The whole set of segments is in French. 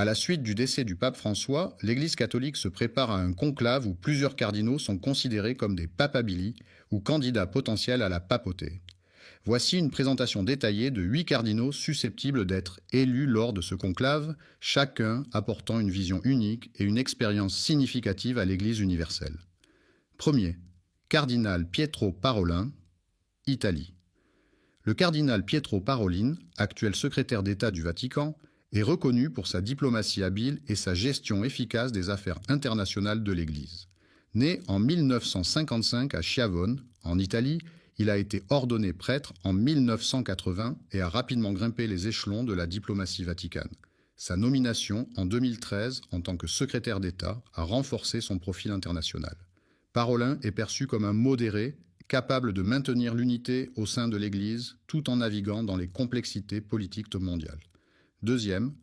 À la suite du décès du pape François, l'Église catholique se prépare à un conclave où plusieurs cardinaux sont considérés comme des papabili ou candidats potentiels à la papauté. Voici une présentation détaillée de 8 cardinaux susceptibles d'être élus lors de ce conclave, chacun apportant une vision unique et une expérience significative à l'Église universelle. Premier, cardinal Pietro Parolin, Italie. Le cardinal Pietro Parolin, actuel secrétaire d'État du Vatican, est reconnu pour sa diplomatie habile et sa gestion efficace des affaires internationales de l'Église. Né en 1955 à Schiavone, en Italie, il a été ordonné prêtre en 1980 et a rapidement grimpé les échelons de la diplomatie vaticane. Sa nomination en 2013 en tant que secrétaire d'État a renforcé son profil international. Parolin est perçu comme un modéré, capable de maintenir l'unité au sein de l'Église tout en naviguant dans les complexités politiques mondiales. Deuxième,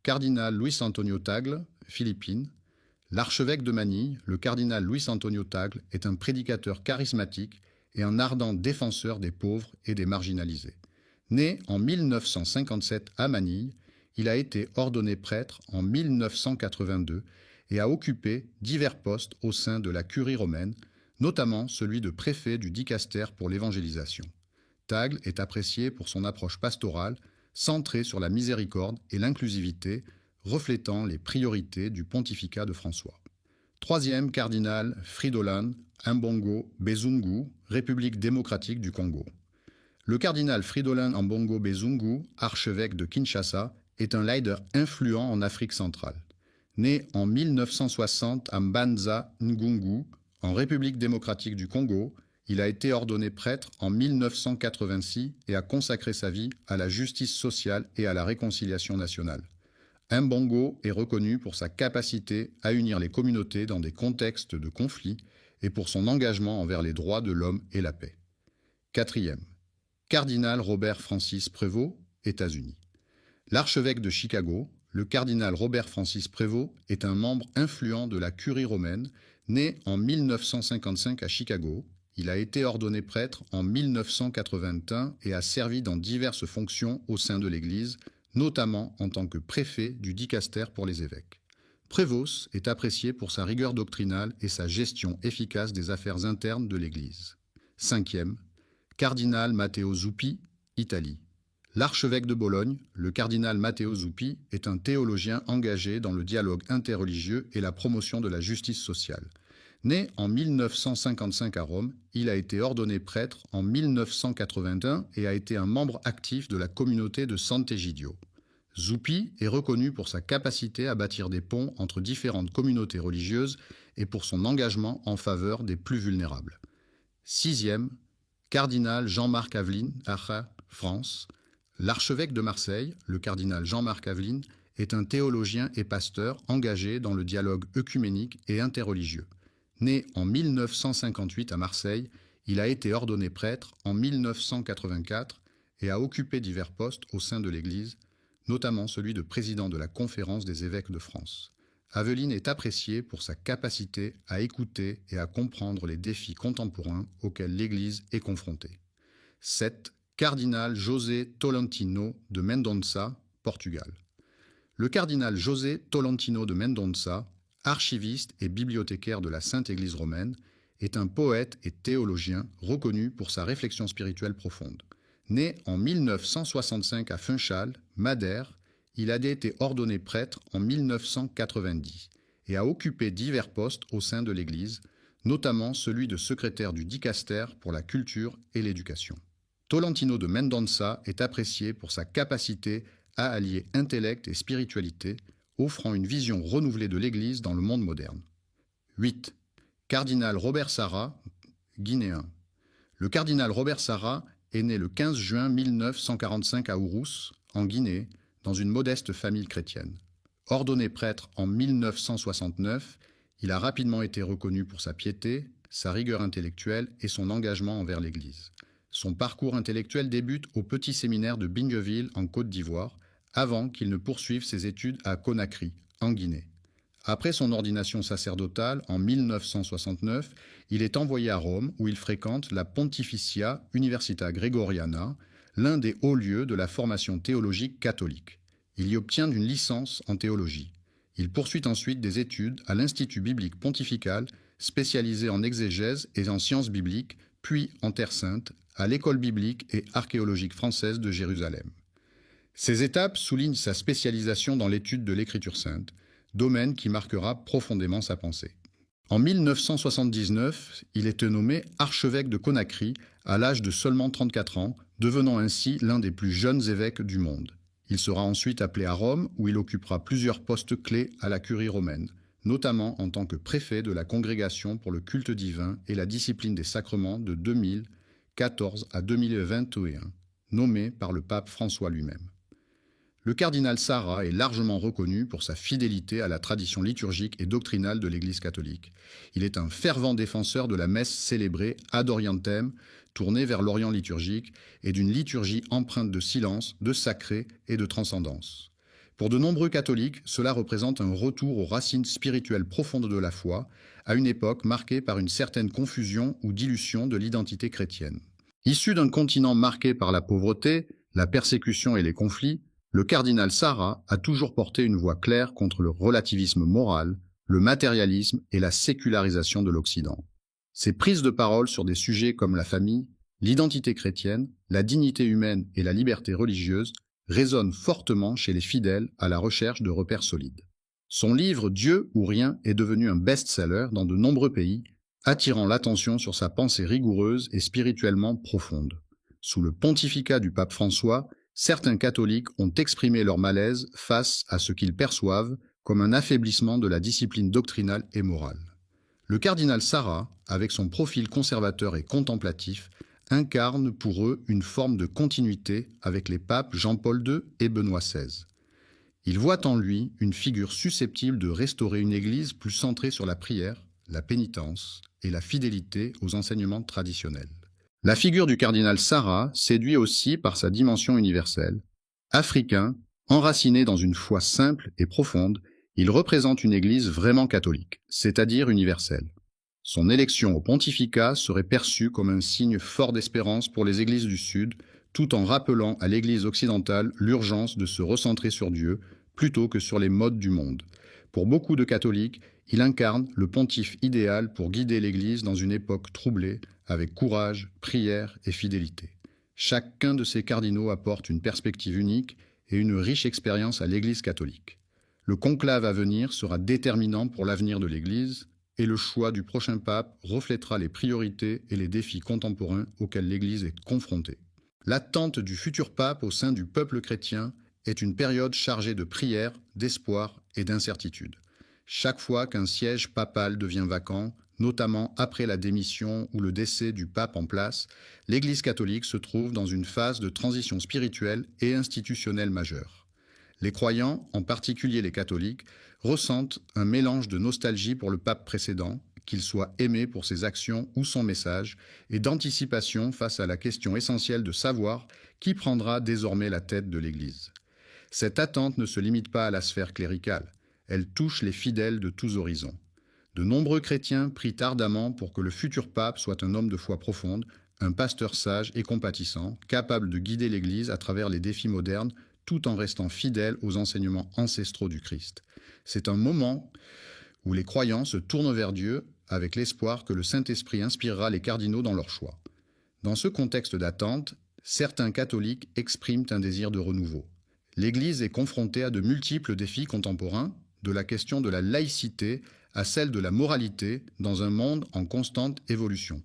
cardinal Luis Antonio Tagle, Philippines. L'archevêque de Manille, le cardinal Luis Antonio Tagle, est un prédicateur charismatique et un ardent défenseur des pauvres et des marginalisés. Né en 1957 à Manille, il a été ordonné prêtre en 1982 et a occupé divers postes au sein de la curie romaine, notamment celui de préfet du dicaster pour l'évangélisation. Tagle est apprécié pour son approche pastorale, centrée sur la miséricorde et l'inclusivité, reflétant les priorités du pontificat de François. Troisième cardinal Fridolin Ambongo Bezungu, République démocratique du Congo. Le cardinal Fridolin Ambongo Bezungu, archevêque de Kinshasa, est un leader influent en Afrique centrale. Né en 1960 à Mbanza Ngungu, en République démocratique du Congo, il a été ordonné prêtre en 1986 et a consacré sa vie à la justice sociale et à la réconciliation nationale. Mbongo est reconnu pour sa capacité à unir les communautés dans des contextes de conflit et pour son engagement envers les droits de l'homme et la paix. Quatrième, cardinal Robert Francis Prévost, États-Unis. L'archevêque de Chicago, le cardinal Robert Francis Prévost, est un membre influent de la curie romaine, né en 1955 à Chicago. Il a été ordonné prêtre en 1981 et a servi dans diverses fonctions au sein de l'Église, notamment en tant que préfet du dicaster pour les évêques. Prévost est apprécié pour sa rigueur doctrinale et sa gestion efficace des affaires internes de l'Église. Cinquième, cardinal Matteo Zuppi, Italie. L'archevêque de Bologne, le cardinal Matteo Zuppi, est un théologien engagé dans le dialogue interreligieux et la promotion de la justice sociale. Né en 1955 à Rome, il a été ordonné prêtre en 1981 et a été un membre actif de la communauté de Sant'Egidio. Zuppi est reconnu pour sa capacité à bâtir des ponts entre différentes communautés religieuses et pour son engagement en faveur des plus vulnérables. Sixième, cardinal Jean-Marc Aveline, Acha, France. L'archevêque de Marseille, le cardinal Jean-Marc Aveline, est un théologien et pasteur engagé dans le dialogue œcuménique et interreligieux. Né en 1958 à Marseille, il a été ordonné prêtre en 1984 et a occupé divers postes au sein de l'Église, notamment celui de président de la Conférence des évêques de France. Aveline est apprécié pour sa capacité à écouter et à comprendre les défis contemporains auxquels l'Église est confrontée. 7. Cardinal José Tolentino de Mendonça, Portugal. Le cardinal José Tolentino de Mendonça, archiviste et bibliothécaire de la Sainte Église romaine, est un poète et théologien reconnu pour sa réflexion spirituelle profonde. Né en 1965 à Funchal, Madère, il a été ordonné prêtre en 1990 et a occupé divers postes au sein de l'Église, notamment celui de secrétaire du dicaster pour la culture et l'éducation. Tolentino de Mendonça est apprécié pour sa capacité à allier intellect et spiritualité, offrant une vision renouvelée de l'Église dans le monde moderne. 8. Cardinal Robert Sarra, guinéen. Le cardinal Robert Sarra est né le 15 juin 1945 à Ourous, en Guinée, dans une modeste famille chrétienne. Ordonné prêtre en 1969, il a rapidement été reconnu pour sa piété, sa rigueur intellectuelle et son engagement envers l'Église. Son parcours intellectuel débute au petit séminaire de Bingueville, en Côte d'Ivoire, avant qu'il ne poursuive ses études à Conakry, en Guinée. Après son ordination sacerdotale en 1969, il est envoyé à Rome où il fréquente la Pontificia Università Gregoriana, l'un des hauts lieux de la formation théologique catholique. Il y obtient une licence en théologie. Il poursuit ensuite des études à l'Institut biblique pontifical, spécialisé en exégèse et en sciences bibliques, puis en Terre Sainte, à l'École biblique et archéologique française de Jérusalem. Ces étapes soulignent sa spécialisation dans l'étude de l'Écriture sainte, domaine qui marquera profondément sa pensée. En 1979, il est nommé archevêque de Conakry à l'âge de seulement 34 ans, devenant ainsi l'un des plus jeunes évêques du monde. Il sera ensuite appelé à Rome, où il occupera plusieurs postes clés à la curie romaine, notamment en tant que préfet de la Congrégation pour le culte divin et la discipline des sacrements de 2014 à 2021, nommé par le pape François lui-même. Le cardinal Sarah est largement reconnu pour sa fidélité à la tradition liturgique et doctrinale de l'Église catholique. Il est un fervent défenseur de la messe célébrée ad orientem, tournée vers l'Orient liturgique, et d'une liturgie empreinte de silence, de sacré et de transcendance. Pour de nombreux catholiques, cela représente un retour aux racines spirituelles profondes de la foi, à une époque marquée par une certaine confusion ou dilution de l'identité chrétienne. Issu d'un continent marqué par la pauvreté, la persécution et les conflits, le cardinal Sarah a toujours porté une voix claire contre le relativisme moral, le matérialisme et la sécularisation de l'Occident. Ses prises de parole sur des sujets comme la famille, l'identité chrétienne, la dignité humaine et la liberté religieuse résonnent fortement chez les fidèles à la recherche de repères solides. Son livre « Dieu ou rien » est devenu un best-seller dans de nombreux pays, attirant l'attention sur sa pensée rigoureuse et spirituellement profonde. Sous le pontificat du pape François, certains catholiques ont exprimé leur malaise face à ce qu'ils perçoivent comme un affaiblissement de la discipline doctrinale et morale. Le cardinal Sarah, avec son profil conservateur et contemplatif, incarne pour eux une forme de continuité avec les papes Jean-Paul II et Benoît XVI. Ils voient en lui une figure susceptible de restaurer une Église plus centrée sur la prière, la pénitence et la fidélité aux enseignements traditionnels. La figure du cardinal Sarah séduit aussi par sa dimension universelle. Africain, enraciné dans une foi simple et profonde, il représente une Église vraiment catholique, c'est-à-dire universelle. Son élection au pontificat serait perçue comme un signe fort d'espérance pour les Églises du Sud, tout en rappelant à l'Église occidentale l'urgence de se recentrer sur Dieu plutôt que sur les modes du monde. Pour beaucoup de catholiques, il incarne le pontife idéal pour guider l'Église dans une époque troublée, avec courage, prière et fidélité. Chacun de ces cardinaux apporte une perspective unique et une riche expérience à l'Église catholique. Le conclave à venir sera déterminant pour l'avenir de l'Église, et le choix du prochain pape reflètera les priorités et les défis contemporains auxquels l'Église est confrontée. L'attente du futur pape au sein du peuple chrétien est une période chargée de prière, d'espoir et d'incertitude. Chaque fois qu'un siège papal devient vacant, notamment après la démission ou le décès du pape en place, l'Église catholique se trouve dans une phase de transition spirituelle et institutionnelle majeure. Les croyants, en particulier les catholiques, ressentent un mélange de nostalgie pour le pape précédent, qu'il soit aimé pour ses actions ou son message, et d'anticipation face à la question essentielle de savoir qui prendra désormais la tête de l'Église. Cette attente ne se limite pas à la sphère cléricale, elle touche les fidèles de tous horizons. De nombreux chrétiens prient ardemment pour que le futur pape soit un homme de foi profonde, un pasteur sage et compatissant, capable de guider l'Église à travers les défis modernes, tout en restant fidèle aux enseignements ancestraux du Christ. C'est un moment où les croyants se tournent vers Dieu avec l'espoir que le Saint-Esprit inspirera les cardinaux dans leur choix. Dans ce contexte d'attente, certains catholiques expriment un désir de renouveau. L'Église est confrontée à de multiples défis contemporains, de la question de la laïcité à celle de la moralité dans un monde en constante évolution.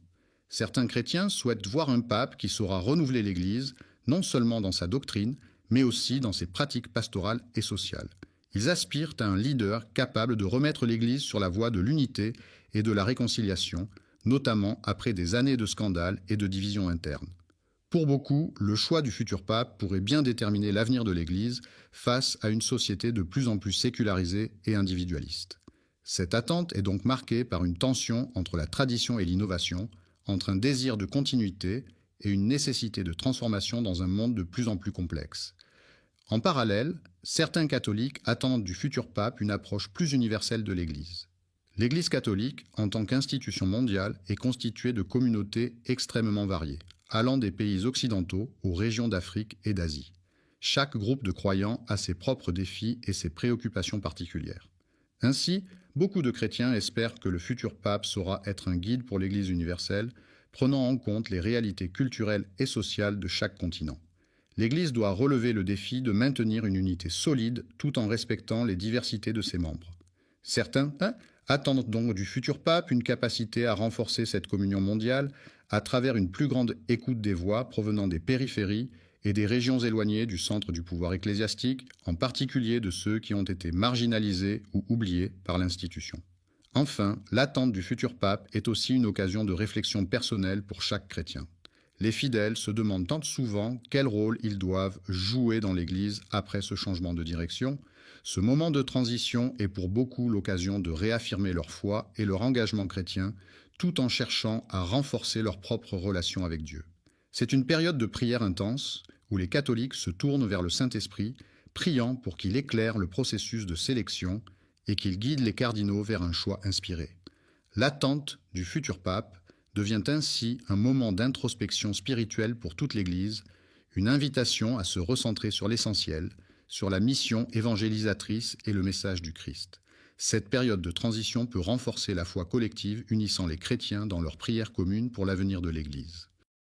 Certains chrétiens souhaitent voir un pape qui saura renouveler l'Église, non seulement dans sa doctrine, mais aussi dans ses pratiques pastorales et sociales. Ils aspirent à un leader capable de remettre l'Église sur la voie de l'unité et de la réconciliation, notamment après des années de scandales et de divisions internes. Pour beaucoup, le choix du futur pape pourrait bien déterminer l'avenir de l'Église face à une société de plus en plus sécularisée et individualiste. Cette attente est donc marquée par une tension entre la tradition et l'innovation, entre un désir de continuité et une nécessité de transformation dans un monde de plus en plus complexe. En parallèle, certains catholiques attendent du futur pape une approche plus universelle de l'Église. L'Église catholique, en tant qu'institution mondiale, est constituée de communautés extrêmement variées, allant des pays occidentaux aux régions d'Afrique et d'Asie. Chaque groupe de croyants a ses propres défis et ses préoccupations particulières. Ainsi, beaucoup de chrétiens espèrent que le futur pape saura être un guide pour l'Église universelle, prenant en compte les réalités culturelles et sociales de chaque continent. L'Église doit relever le défi de maintenir une unité solide tout en respectant les diversités de ses membres. Certains attendent donc du futur pape une capacité à renforcer cette communion mondiale à travers une plus grande écoute des voix provenant des périphéries et des régions éloignées du centre du pouvoir ecclésiastique, en particulier de ceux qui ont été marginalisés ou oubliés par l'institution. Enfin, l'attente du futur pape est aussi une occasion de réflexion personnelle pour chaque chrétien. Les fidèles se demandent tant souvent quel rôle ils doivent jouer dans l'Église après ce changement de direction. Ce moment de transition est pour beaucoup l'occasion de réaffirmer leur foi et leur engagement chrétien, tout en cherchant à renforcer leur propre relation avec Dieu. C'est une période de prière intense où les catholiques se tournent vers le Saint-Esprit, priant pour qu'il éclaire le processus de sélection et qu'il guide les cardinaux vers un choix inspiré. L'attente du futur pape devient ainsi un moment d'introspection spirituelle pour toute l'Église, une invitation à se recentrer sur l'essentiel, sur la mission évangélisatrice et le message du Christ. Cette période de transition peut renforcer la foi collective unissant les chrétiens dans leur prière commune pour l'avenir de l'Église.